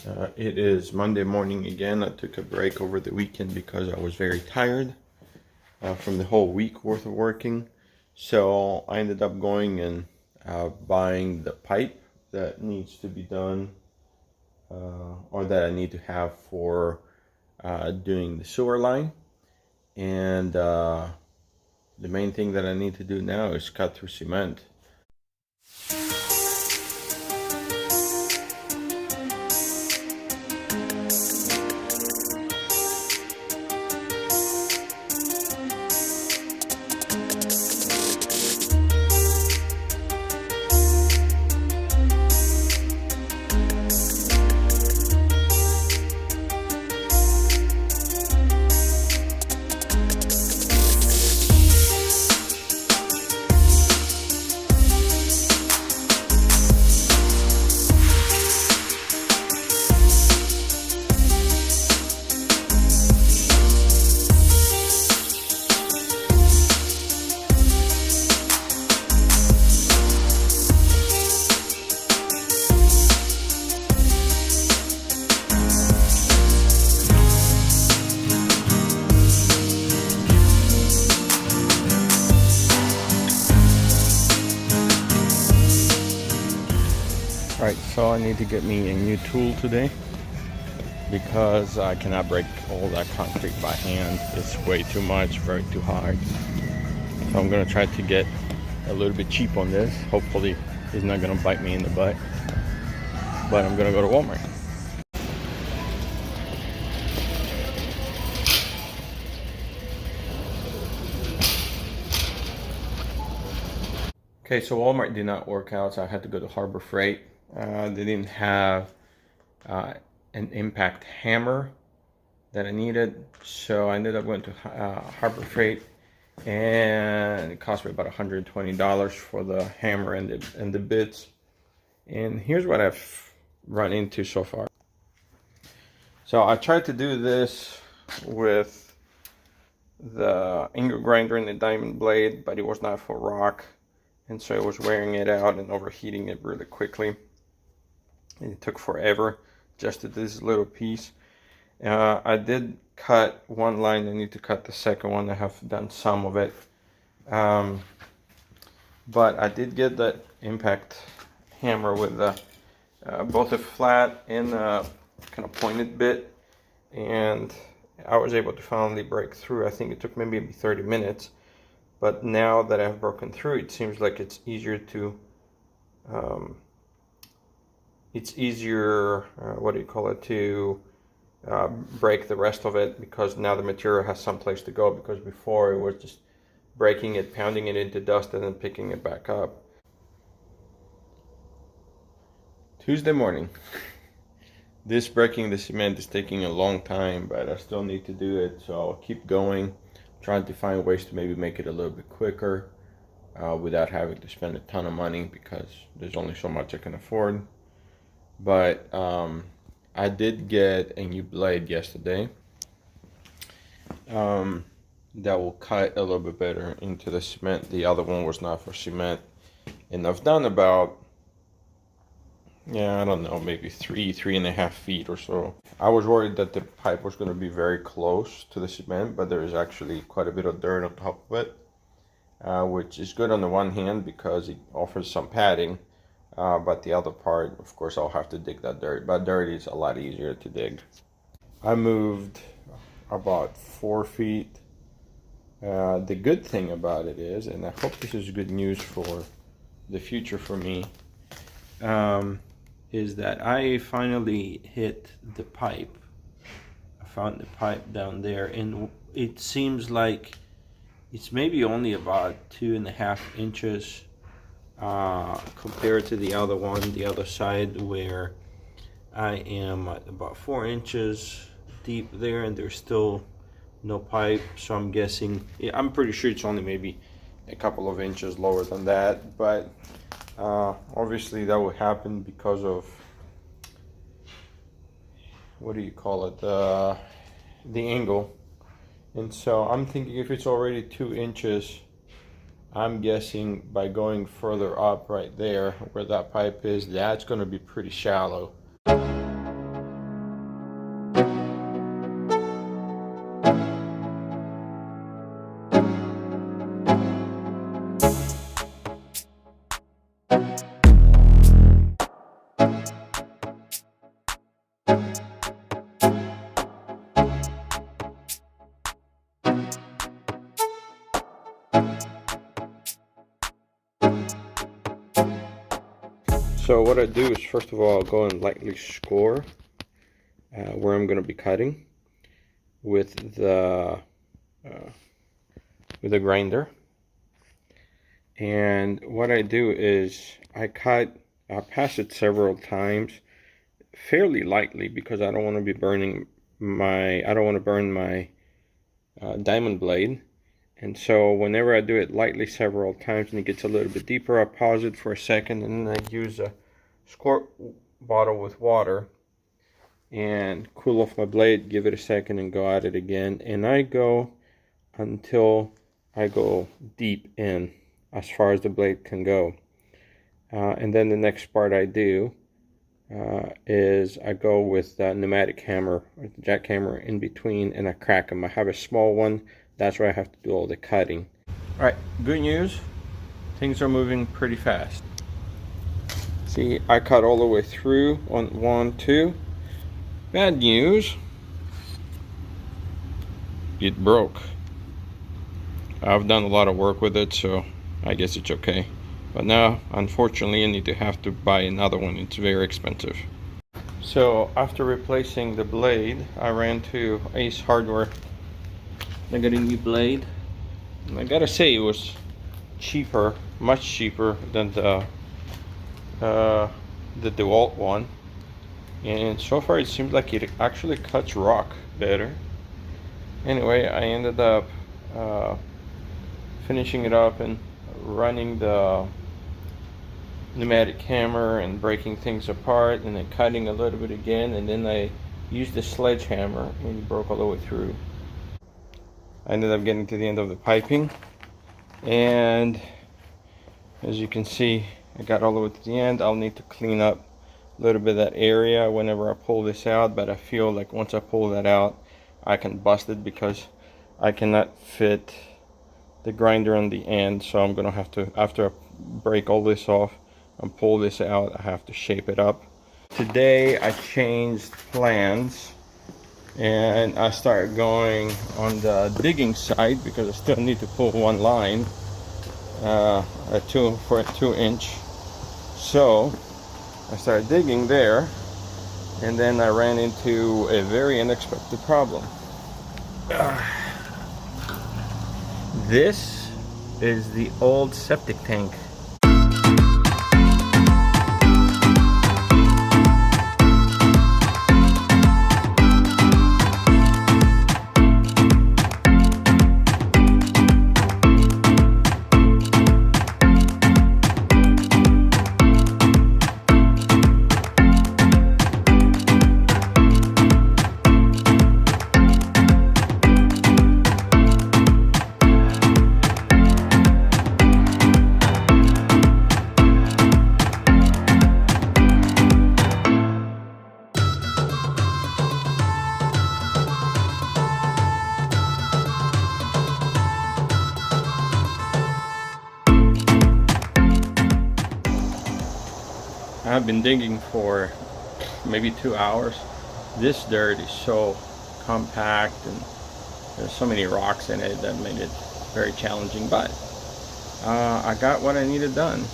It is Monday morning again. I took a break over the weekend because I was very tired from the whole week worth of working. So I ended up going and buying the pipe that needs to be done or that I need to have for doing the sewer line. And the main thing that I need to do now is cut through cement. Alright, so I need to get me a new tool today because I cannot break all that concrete by hand. It's way too much, very too hard. So I'm gonna try to get a little bit cheap on this. Hopefully it's not gonna bite me in the butt. But I'm gonna go to Walmart. Okay, so Walmart did not work out, so I had to go to Harbor Freight. They didn't have an impact hammer that I needed, so I ended up going to Harbor Freight, and it cost me about $120 for the hammer and the bits. And here's what I've run into so far. So I tried to do this with the angle grinder and the diamond blade, but it was not for rock, and so it was wearing it out and overheating it really quickly. And it took forever just to do this little piece. I did cut one line. I need to cut the second one. I have done some of it. But I did get that impact hammer with both a flat and a kind of pointed bit. And I was able to finally break through. I think it took maybe 30 minutes. But now that I've broken through, it seems like it's easier to to break the rest of it, because now the material has some place to go, because before it was just breaking it, pounding it into dust, and then picking it back up. Tuesday morning. This breaking the cement is taking a long time, but I still need to do it, so I'll keep going, trying to find ways to maybe make it a little bit quicker without having to spend a ton of money, because there's only so much I can afford. But I did get a new blade yesterday that will cut a little bit better into the cement. The other one was not for cement. And I've done about, I don't know, maybe 3.5 feet or so. I was worried that the pipe was going to be very close to the cement, but there is actually quite a bit of dirt on top of it, which is good on the one hand because it offers some padding. But the other part, of course, I'll have to dig that dirt. But dirt is a lot easier to dig. I moved about 4 feet. The good thing about it is, and I hope this is good news for the future for me, is that I finally hit the pipe. I found the pipe down there, and it seems like it's maybe only about 2.5 inches compared to the other one, the other side, where I am at about 4 inches deep there, and there's still no pipe. So I'm guessing, I'm pretty sure it's only maybe a couple of inches lower than that, but obviously that will happen because of, what do you call it, the angle. And so I'm thinking if it's already 2 inches, I'm guessing by going further up right there where that pipe is, that's going to be pretty shallow. So what I do is, first of all, I'll go and lightly score where I'm going to be cutting with the grinder. And what I do is I pass it several times fairly lightly, because I don't want to be burning my, I don't want to burn my diamond blade. And so whenever I do it lightly several times and it gets a little bit deeper, I pause it for a second, and then I use a squirt bottle with water and cool off my blade, give it a second, and go at it again. And I go until I go deep in, as far as the blade can go. And then the next part I do is I go with the pneumatic hammer, or the jackhammer, in between, and I crack them. I have a small one. That's where I have to do all the cutting. All right, good news. Things are moving pretty fast. See, I cut all the way through on 1, 2. Bad news. It broke. I've done a lot of work with it, so I guess it's okay. But now, unfortunately, I have to buy another one. It's very expensive. So after replacing the blade, I ran to Ace Hardware. I got a new blade, and I gotta say it was cheaper, much cheaper than the DeWalt one. And so far it seems like it actually cuts rock better. Anyway, I ended up finishing it up and running the pneumatic hammer and breaking things apart, and then cutting a little bit again, and then I used the sledgehammer and it broke all the way through. I ended up getting to the end of the piping, and as you can see, I got all the way to the end. I'll need to clean up a little bit of that area whenever I pull this out, but I feel like once I pull that out, I can bust it, because I cannot fit the grinder on the end. So I'm gonna have to, after I break all this off and pull this out, I have to shape it up. Today I changed plans, and I started going on the digging side, because I still need to pull one line for a 2-inch. So I started digging there, and then I ran into a very unexpected problem. This is the old septic tank. I've been digging for maybe 2 hours. This dirt is so compact, and there's so many rocks in it that made it very challenging, but I got what I needed done.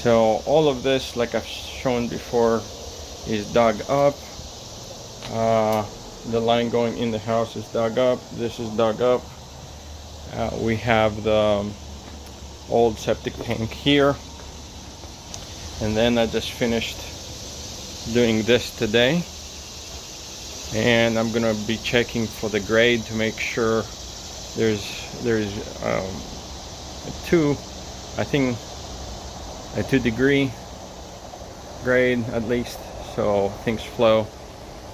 So all of this, like I've shown before, is dug up. The line going in the house is dug up. This is dug up. We have the old septic tank here. And then I just finished doing this today, and I'm gonna be checking for the grade to make sure there's a 2-degree grade at least, so things flow,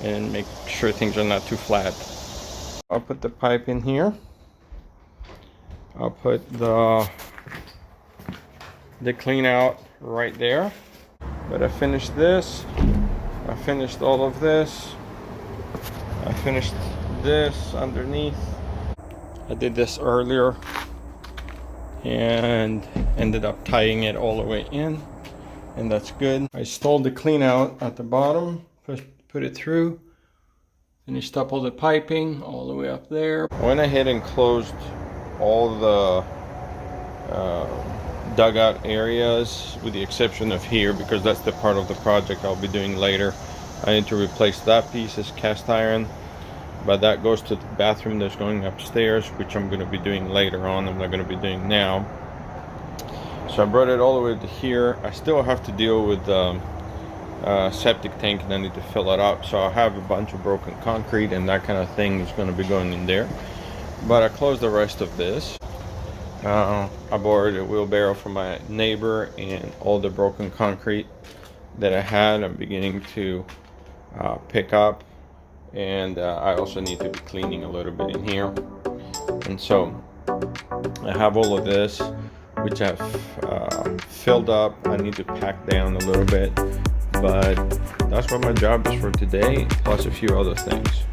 and make sure things are not too flat. I'll put the pipe in here. I'll put the clean out right there. But I finished this, I finished all of this, I finished this underneath. I did this earlier and ended up tying it all the way in, and that's good. I stole the clean out at the bottom, put it through, finished up all the piping all the way up there. I went ahead and closed all the dugout areas, with the exception of here, because that's the part of the project I'll be doing later. I need to replace that piece as cast iron, but that goes to the bathroom that's going upstairs, which I'm going to be doing later on. I'm not going to be doing now. So I brought it all the way to here. I still have to deal with septic tank, and I need to fill it up. So I have a bunch of broken concrete and that kind of thing is going to be going in there. But I closed the rest of this. I borrowed a wheelbarrow from my neighbor, and all the broken concrete that I had I'm beginning to pick up, and I also need to be cleaning a little bit in here. And so I have all of this, which I've filled up. I need to pack down a little bit, but that's what my job is for today, plus a few other things.